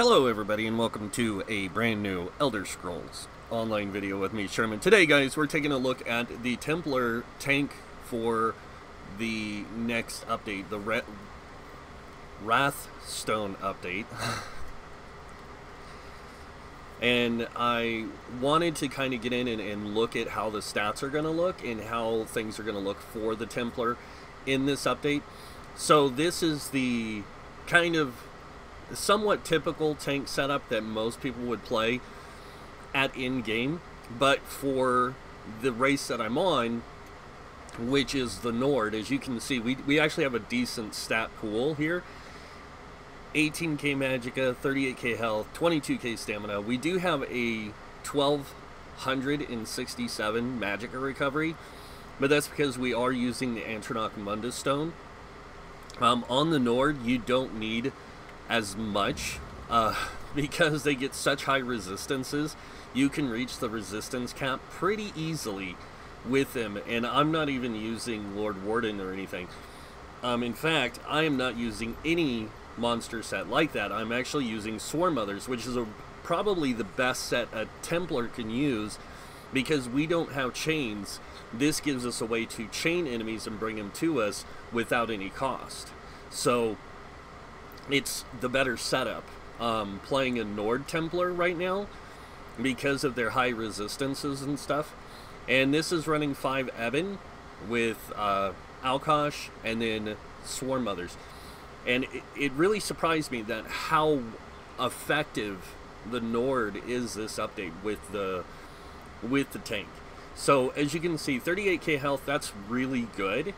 Hello everybody and welcome to a brand new Elder Scrolls online video with me, Sherman. Today guys, we're taking a look at the Templar tank for the next update, the Wrathstone update. And I wanted to kind of get in and look at how the stats are going to look and how things are going to look for the Templar in this update. So this is the kind of somewhat typical tank setup that most people would play at in-game, but for the race that I'm on, which is the Nord, as you can see, we actually have a decent stat pool here. 18k magicka, 38k health, 22k stamina. We do have a 1267 magicka recovery, but that's because we are using the Antronach Mundus stone. On the Nord, you don't need as much because they get such high resistances. You can reach the resistance cap pretty easily with them, and I'm not even using Lord Warden or anything. In fact, I am not using any monster set like that. I'm actually using Swarm Mothers, which is probably the best set a Templar can use because we don't have chains. This gives us a way to chain enemies and bring them to us without any cost. So it's the better setup playing a Nord Templar right now because of their high resistances and stuff. And this is running 5 Eben with Alkosh and then Swarm Mothers. And it really surprised me that how effective the Nord is this update with the tank. So as you can see, 38k health, that's really good.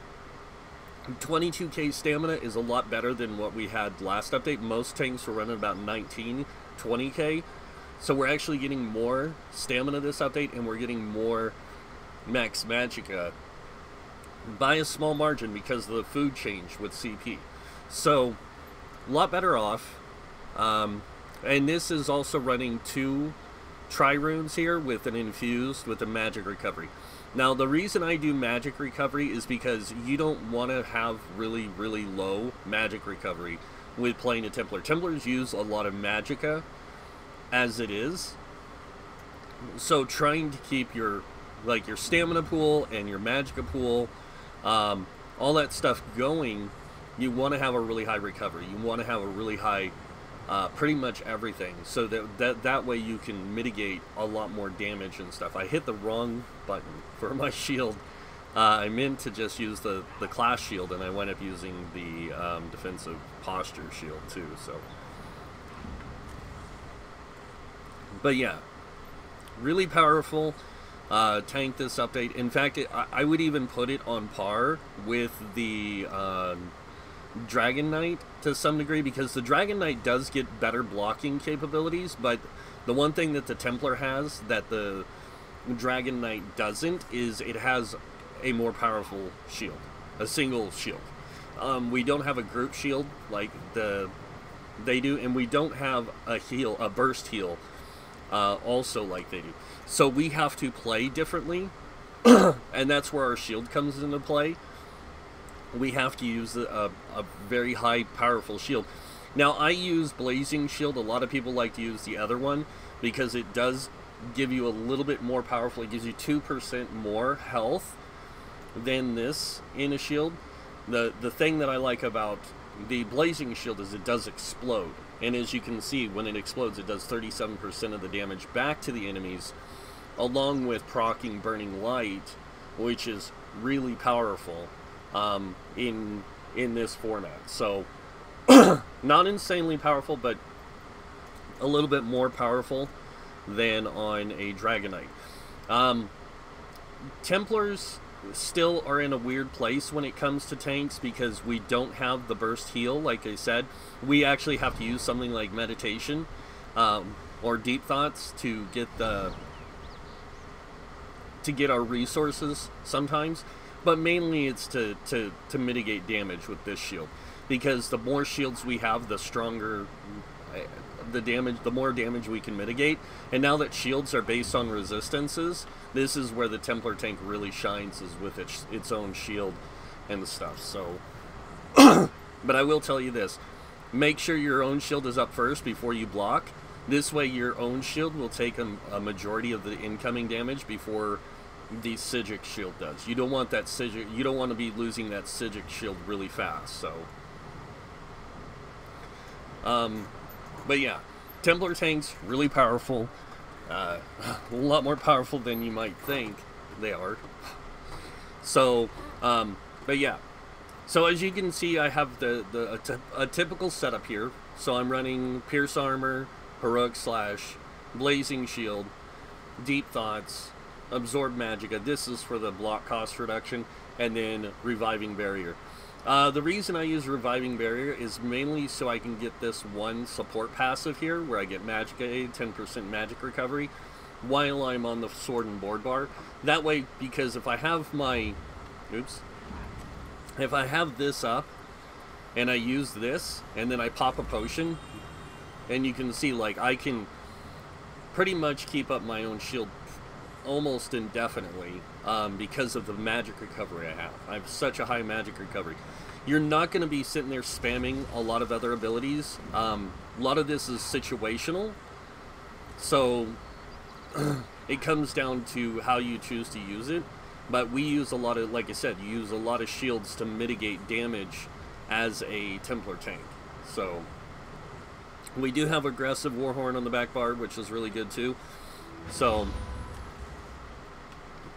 22k stamina is a lot better than what we had last update. Most tanks were running about 19, 20k. So we're actually getting more stamina this update, and we're getting more max magicka by a small margin because of the food change with CP. So a lot better off. And this is also running 2 trirunes here with an infused with a magic recovery. Now, the reason I do magic recovery is because you don't want to have really, really low magic recovery with playing a Templar. Templars use a lot of magicka as it is. So trying to keep your stamina pool and your magicka pool, all that stuff going, you want to have a really high recovery. You want to have a really high pretty much everything, so that way you can mitigate a lot more damage and stuff. I hit the wrong button for my shield. I meant to just use the class shield, and I went up using the defensive posture shield too. So, but yeah, really powerful tank this update. In fact, I would even put it on par with the Dragon Knight to some degree, because the Dragon Knight does get better blocking capabilities, but the one thing that the Templar has that the Dragon Knight doesn't is it has a more powerful shield, a single shield. We don't have a group shield like they do, and we don't have a burst heal also like they do. So we have to play differently, and that's where our shield comes into play. We have to use a very high powerful shield. Now, I use Blazing Shield. A lot of people like to use the other one because it does give you a little bit more powerful. It gives you 2% more health than this in a shield. The thing that I like about the Blazing Shield is it does explode. And as you can see, when it explodes, it does 37% of the damage back to the enemies, along with proccing Burning Light, which is really powerful in this format. So not insanely powerful, but a little bit more powerful than on a Dragon Knight. Templars still are in a weird place when it comes to tanks because we don't have the burst heal. Like I said, we actually have to use something like meditation or deep thoughts to get our resources sometimes. But mainly it's to mitigate damage with this shield, because the more shields we have, the stronger the damage, the more damage we can mitigate. And now that shields are based on resistances, this is where the Templar tank really shines, is with its own shield and stuff. So, but I will tell you this: make sure your own shield is up first before you block. This way your own shield will take a majority of the incoming damage before the Psijic shield does. You don't want that Psijic, you don't want to be losing that Psijic shield really fast, so. But yeah, Templar tanks, really powerful. A lot more powerful than you might think they are. So, but yeah. So as you can see, I have a typical setup here. So I'm running Pierce Armor, Heroic Slash, Blazing Shield, Deep Thoughts, Absorb Magicka. This is for the block cost reduction, and then Reviving Barrier. The reason I use Reviving Barrier is mainly so I can get this one support passive here, where I get Magicka Aid, 10% magic recovery, while I'm on the sword and board bar. That way, because if I have my... Oops. If I have this up, and I use this, and then I pop a potion, and you can see, like, I can pretty much keep up my own shield almost indefinitely, because of the magic recovery I have. I have such a high magic recovery. You're not going to be sitting there spamming a lot of other abilities. A lot of this is situational, so it comes down to how you choose to use it. But we use a lot of, like I said, you use a lot of shields to mitigate damage as a Templar tank. So we do have aggressive Warhorn on the back bar, which is really good too. So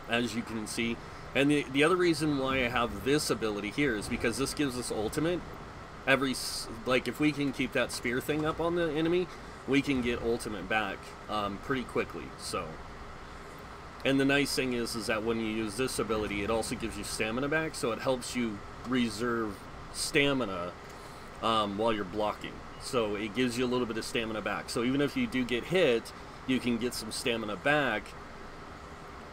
as you can see, and the other reason why I have this ability here is because this gives us ultimate. Like, if we can keep that spear thing up on the enemy, we can get ultimate back pretty quickly. So, and the nice thing is that when you use this ability, it also gives you stamina back, so it helps you reserve stamina while you're blocking. So it gives you a little bit of stamina back. So even if you do get hit, you can get some stamina back,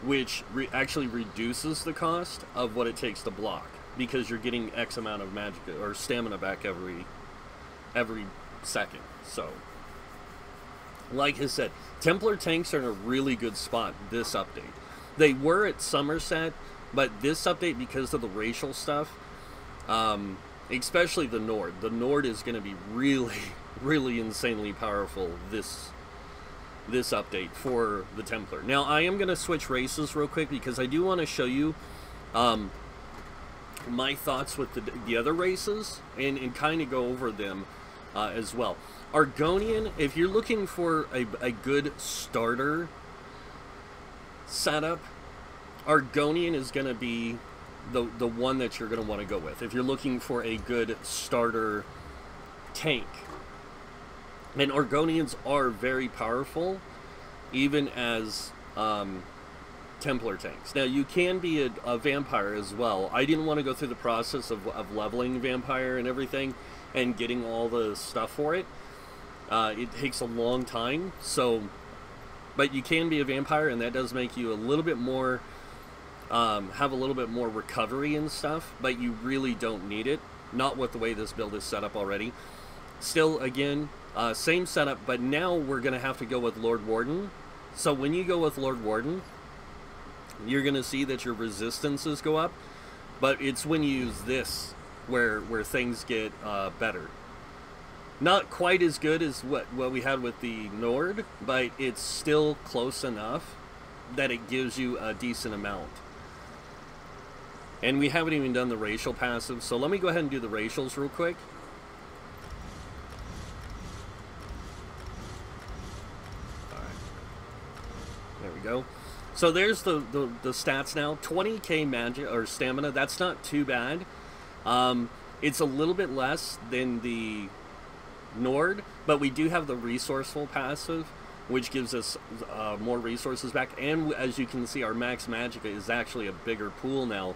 which actually reduces the cost of what it takes to block, because you're getting X amount of magic or stamina back every second. So, like I said, Templar tanks are in a really good spot this update. They were at Somerset, but this update, because of the racial stuff, especially the Nord is going to be really, really insanely powerful this update for the Templar. Now, I am going to switch races real quick because I do want to show you my thoughts with the other races and kind of go over them as well. Argonian, if you're looking for a good starter setup, Argonian is going to be the one that you're going to want to go with if you're looking for a good starter tank. And Argonians are very powerful, even as Templar tanks. Now, you can be a vampire as well. I didn't want to go through the process of leveling vampire and everything and getting all the stuff for it. It takes a long time, so... But you can be a vampire, and that does make you a little bit more... have a little bit more recovery and stuff, but you really don't need it. Not with the way this build is set up already. Still, again... same setup, but now we're going to have to go with Lord Warden. So when you go with Lord Warden, you're going to see that your resistances go up, but it's when you use this where things get better. Not quite as good as what we had with the Nord, but it's still close enough that it gives you a decent amount. And we haven't even done the racial passive, so let me go ahead and do the racials real quick. Go. So there's the stats now. 20k magic or stamina. That's not too bad. It's a little bit less than the Nord, but we do have the resourceful passive, which gives us more resources back. And as you can see, our max magicka is actually a bigger pool now,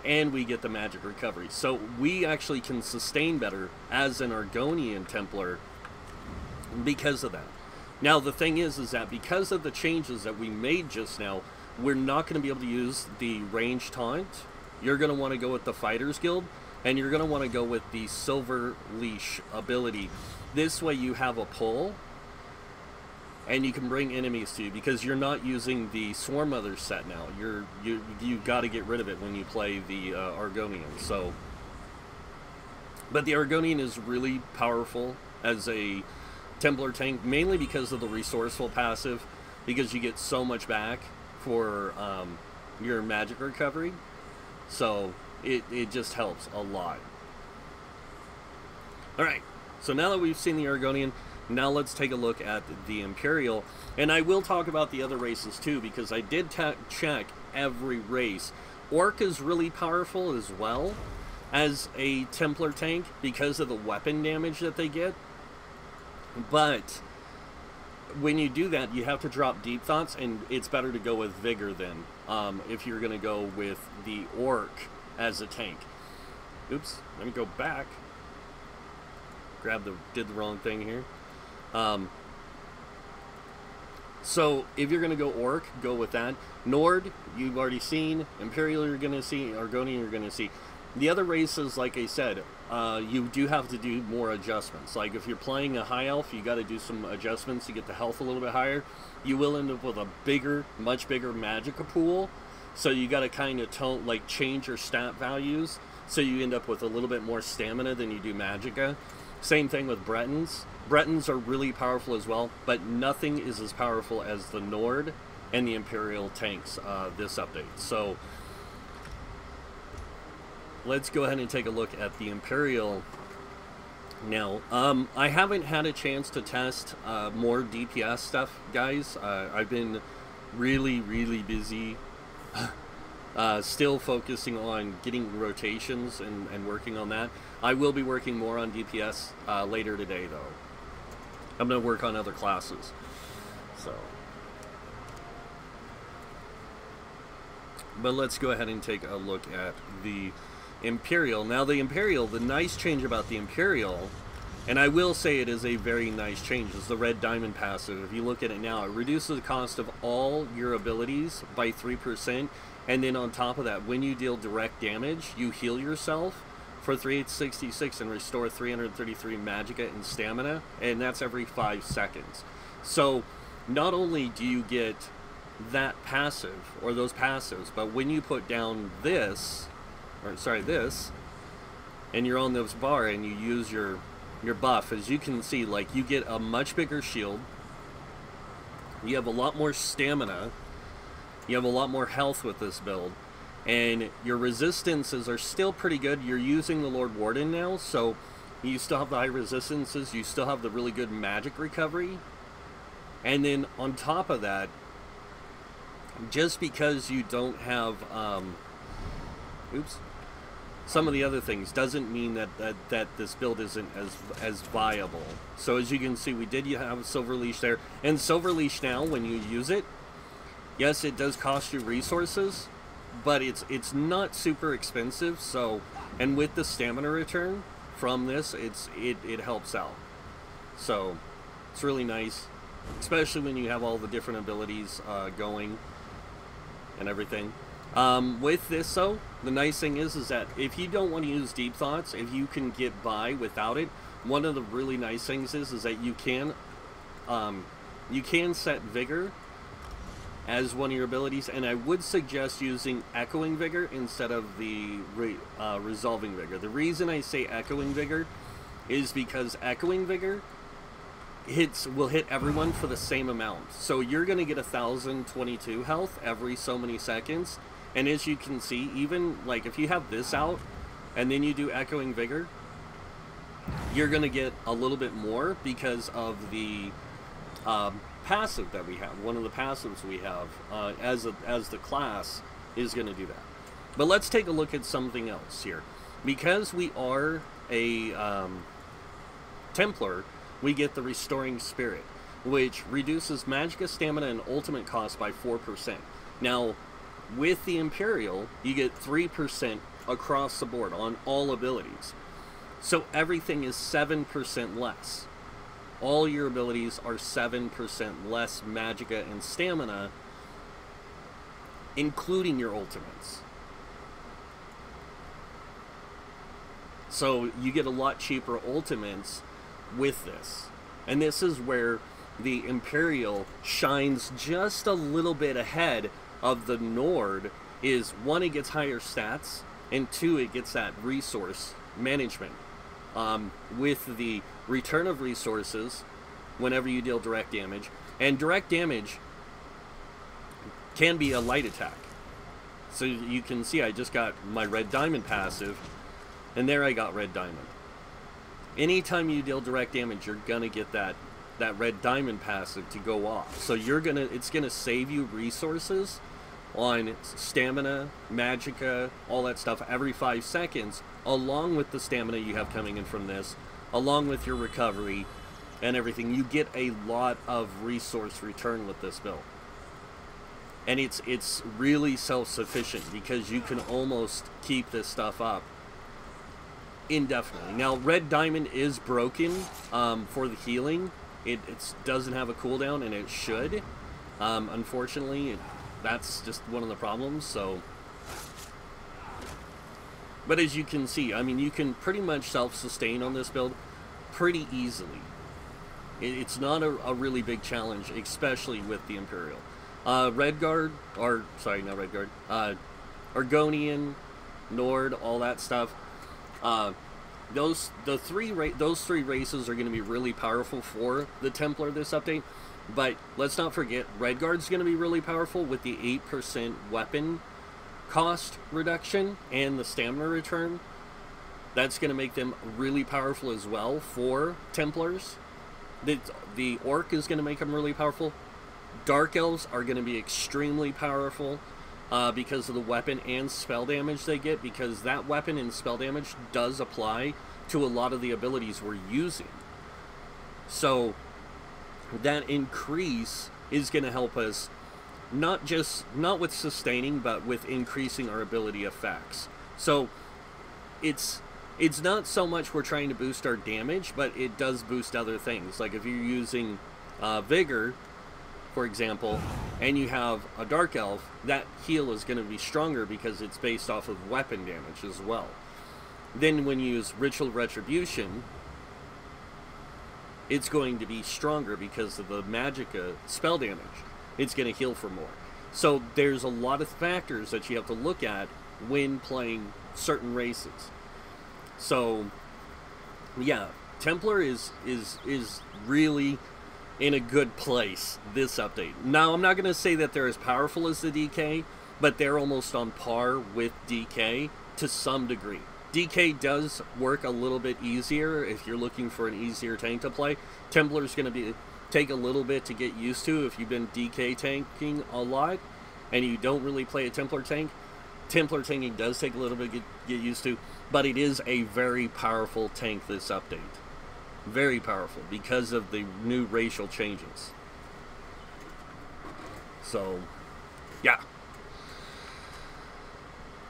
and we get the magic recovery. So we actually can sustain better as an Argonian Templar because of that. Now, the thing is that because of the changes that we made just now, we're not going to be able to use the range taunt. You're going to want to go with the Fighters Guild, and you're going to want to go with the Silver Leash ability. This way you have a pull, and you can bring enemies to you, because you're not using the Swarm Mother set now. You've got to get rid of it when you play the Argonian. So But the Argonian is really powerful as a Templar tank, mainly because of the resourceful passive, because you get so much back for your magic recovery. So it just helps a lot. Alright, so now that we've seen the Argonian, now let's take a look at the Imperial. And I will talk about the other races too, because I did check every race. Orc is really powerful as well as a Templar tank because of the weapon damage that they get. But when you do that, you have to drop Deep Thoughts, and it's better to go with Vigor then, if you're going to go with the Orc as a tank. Oops, let me go back. Did the wrong thing here. So if you're going to go Orc, go with that. Nord, you've already seen. Imperial, you're going to see. Argonian, you're going to see. The other races, like I said, you do have to do more adjustments. Like if you're playing a high elf, you got to do some adjustments to get the health a little bit higher. You will end up with a bigger, much bigger magicka pool. So you got to kind of change your stat values, so you end up with a little bit more stamina than you do magicka. Same thing with Bretons. Bretons are really powerful as well, but nothing is as powerful as the Nord and the Imperial tanks this update. So let's go ahead and take a look at the Imperial now. I haven't had a chance to test more DPS stuff, guys. I've been really, really busy. Still focusing on getting rotations and working on that. I will be working more on DPS later today, though. I'm going to work on other classes. So, but let's go ahead and take a look at the Imperial. Now, the Imperial, the nice change about the Imperial, and I will say it is a very nice change, is the red diamond passive. If you look at it now, it reduces the cost of all your abilities by 3%. And then on top of that, when you deal direct damage, you heal yourself for 366 and restore 333 magicka and stamina, and that's every 5 seconds. So not only do you get that passive, or those passives, but when you put down this, and you're on this bar and you use your buff, as you can see, like, you get a much bigger shield, you have a lot more stamina, you have a lot more health with this build, and your resistances are still pretty good. You're using the Lord Warden now, so you still have the high resistances, you still have the really good magic recovery, and then on top of that, just because you don't have some of the other things doesn't mean that this build isn't as viable. So as you can see, we did have Silver Leash there, and Silver Leash now, when you use it, yes, it does cost you resources, but it's not super expensive. So, and with the stamina return from this, it helps out. So it's really nice, especially when you have all the different abilities going and everything. With this, though, the nice thing is that if you don't want to use Deep Thoughts, if you can get by without it, one of the really nice things is that you can set Vigor as one of your abilities, and I would suggest using Echoing Vigor instead of the Resolving Vigor. The reason I say Echoing Vigor is because Echoing Vigor will hit everyone for the same amount. So you're going to get 1,022 health every so many seconds, and as you can see, even like if you have this out and then you do Echoing Vigor, you're going to get a little bit more because of the passive that we have. One of the passives we have as the class is going to do that. But let's take a look at something else here. Because we are a Templar, we get the Restoring Spirit, which reduces magicka, stamina, and ultimate cost by 4%. Now, with the Imperial, you get 3% across the board on all abilities. So everything is 7% less. All your abilities are 7% less magicka and stamina, including your ultimates. So you get a lot cheaper ultimates with this. And this is where the Imperial shines just a little bit ahead of the Nord. Is one, it gets higher stats, and two, it gets that resource management. with the return of resources whenever you deal direct damage. And direct damage can be a light attack. So you can see I just got my red diamond passive, and there I got red diamond. Anytime you deal direct damage, you're gonna get that red diamond passive to go off. So it's gonna save you resources on stamina, magicka, all that stuff every 5 seconds, along with the stamina you have coming in from this, along with your recovery and everything. You get a lot of resource return with this build. And it's really self-sufficient because you can almost keep this stuff up indefinitely. Now, red diamond is broken for the healing. It doesn't have a cooldown, and it should. Unfortunately, that's just one of the problems. So, but as you can see, I mean, you can pretty much self-sustain on this build pretty easily. It's not a really big challenge, especially with the Imperial. Redguard, or sorry, not Redguard, Argonian, Nord, all that stuff. Those three races are going to be really powerful for the Templar this update. But let's not forget, Redguard's going to be really powerful with the 8% weapon cost reduction and the stamina return. That's going to make them really powerful as well for Templars. The Orc is going to make them really powerful. Dark Elves are going to be extremely powerful because of the weapon and spell damage they get, because that weapon and spell damage does apply to a lot of the abilities we're using. So that increase is going to help us not with sustaining, but with increasing our ability effects. So it's not so much we're trying to boost our damage, but it does boost other things. Like if you're using Vigor, for example, and you have a Dark Elf, that heal is going to be stronger because it's based off of weapon damage as well. Then when you use Ritual Retribution, it's going to be stronger because of the magicka spell damage. It's going to heal for more. So there's a lot of factors that you have to look at when playing certain races. So yeah, Templar is really in a good place this update. Now, I'm not going to say that they're as powerful as the DK, but they're almost on par with DK to some degree. DK does work a little bit easier if you're looking for an easier tank to play. Templar's going to take a little bit to get used to if you've been DK tanking a lot and you don't really play a Templar tank. Templar tanking does take a little bit to get used to, but it is a very powerful tank this update. Very powerful because of the new racial changes. So, yeah.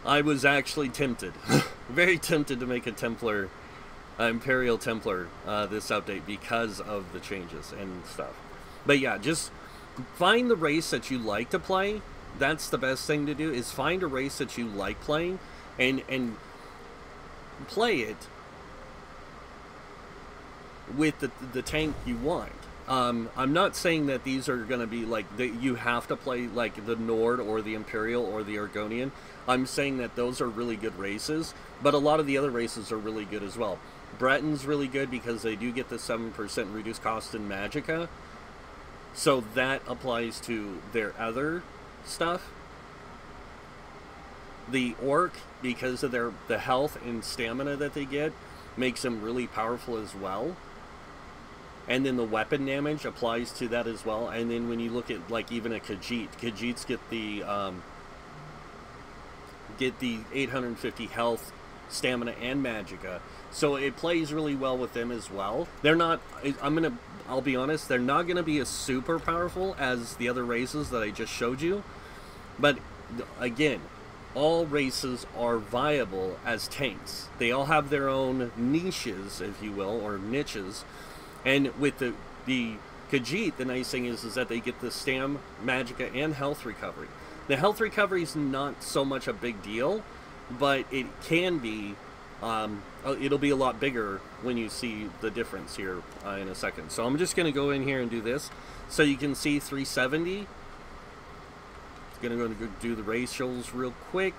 I was actually tempted. Very tempted to make a Templar, Imperial Templar this update because of the changes and stuff. But yeah, just find the race that you like to play. That's the best thing to do, is find a race that you like playing and play it with the tank you want. I'm not saying that these are going to be like you have to play like the Nord or the Imperial or the Argonian. I'm saying that those are really good races, but a lot of the other races are really good as well. Breton's really good because they do get the 7% reduced cost in magicka, so that applies to their other stuff. The Orc, because of the health and stamina that they get, makes them really powerful as well. And then the weapon damage applies to that as well. And then when you look at like even a Khajiits get the 850 health, stamina, and magicka. So it plays really well with them as well. They're not, I'll be honest, they're not going to be as super powerful as the other races that I just showed you. But again, all races are viable as tanks. They all have their own niches, if you will, or niches. And with the Khajiit, the nice thing is that they get the stam, magicka, and health recovery. The health recovery is not so much a big deal, but it can be, it'll be a lot bigger when you see the difference here in a second. So I'm just going to go in here and do this. So you can see 370. Going to go do the racials real quick.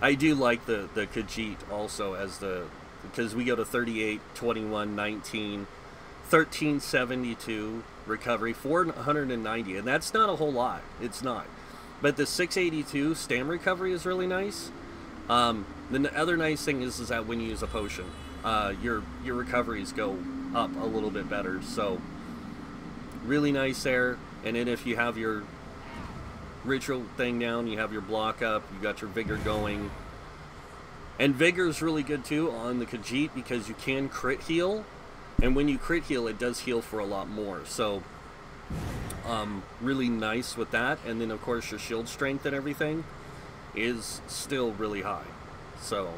I do like the Khajiit also as the, because we go to 38, 21, 19, 1372 recovery, 490, and that's not a whole lot. It's not. But the 682 stam recovery is really nice. Then the other nice thing is that when you use a potion, your recoveries go up a little bit better. So really nice there. And then if you have your ritual thing down, you have your block up, you got your vigor going. And vigor is really good too on the Khajiit because you can crit heal, and when you crit heal, it does heal for a lot more. So really nice with that. And then of course your shield strength and everything is still really high. So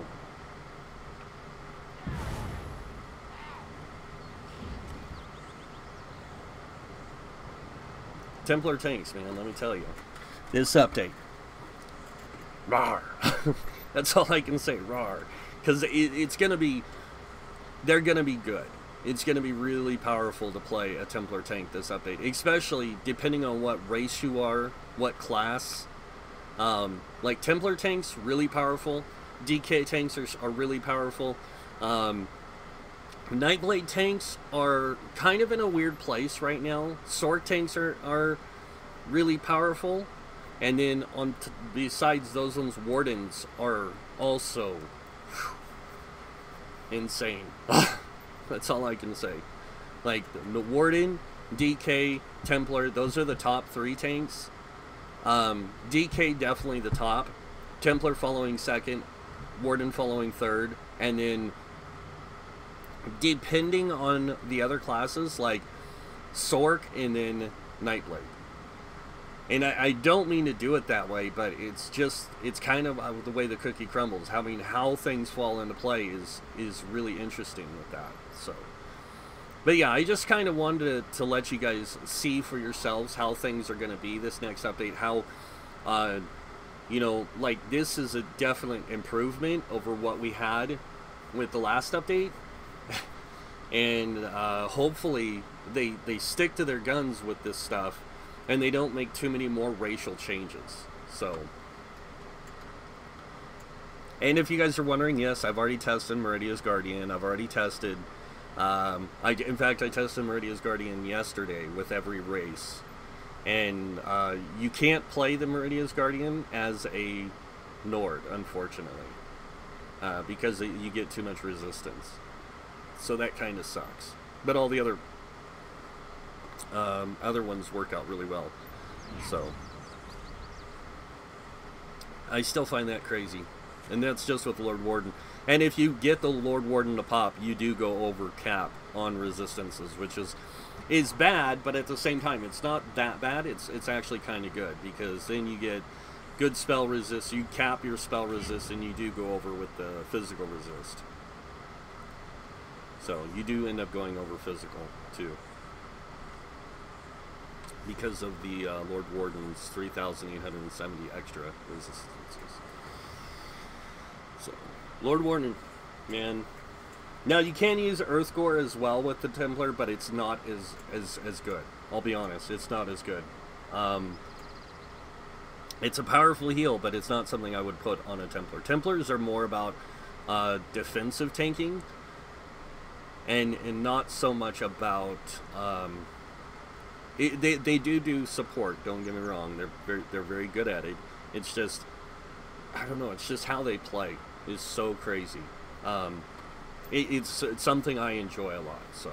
Templar tanks, man, let me tell you. This update. Rawr. That's all I can say, rawr. Because it's going to be, they're going to be good. It's going to be really powerful to play a Templar tank this update. Especially depending on what race you are, what class. Like Templar tanks, really powerful. DK tanks are really powerful. Nightblade tanks are kind of in a weird place right now. Sword tanks are really powerful. And then besides those ones, Wardens are also insane. That's all I can say. Like the Warden, DK, Templar, those are the top 3 tanks. DK definitely the top. Templar following second. Warden following third. And then depending on the other classes, like Sork and then Nightblade. And I don't mean to do it that way, but it's kind of the way the cookie crumbles. I mean, how things fall into play is really interesting with that. So, but yeah, I just kind of wanted to let you guys see for yourselves how things are going to be this next update. How, you know, like this is a definite improvement over what we had with the last update. And hopefully they stick to their guns with this stuff. And they don't make too many more racial changes. So, and if you guys are wondering, yes, I've already tested Meridia's Guardian. I've already tested, in fact, I tested Meridia's Guardian yesterday with every race. And you can't play the Meridia's Guardian as a Nord, unfortunately. Because you get too much resistance. So that kind of sucks. But all the other ones work out really well. So I still find that crazy. And that's just with Lord Warden. And if you get the Lord Warden to pop, you do go over cap on resistances, which is bad, but at the same time it's not that bad. It's actually kind of good, because then you get good spell resist, you cap your spell resist, and you do go over with the physical resist. So you do end up going over physical too, because of the Lord Warden's 3,870 extra resistances. So, Lord Warden, man. Now, you can use Earthgore as well with the Templar, but it's not as good. I'll be honest, it's not as good. It's a powerful heal, but it's not something I would put on a Templar. Templars are more about defensive tanking, and not so much about... They do support, don't get me wrong. They're very good at it. It's just, I don't know, it's just how they play is so crazy. It's something I enjoy a lot, so.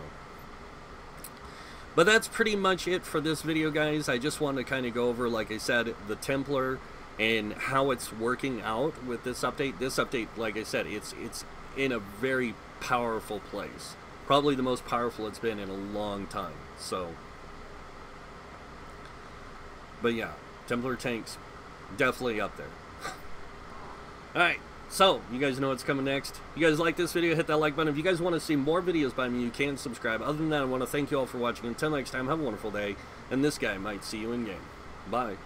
But that's pretty much it for this video, guys. I just wanted to kind of go over, like I said, the Templar and how it's working out with this update. This update, like I said, it's in a very powerful place. Probably the most powerful it's been in a long time, so. But yeah, Templar tanks, definitely up there. Alright, so, you guys know what's coming next. If you guys like this video, hit that like button. If you guys want to see more videos by me, you can subscribe. Other than that, I want to thank you all for watching. Until next time, have a wonderful day. And this guy might see you in game. Bye.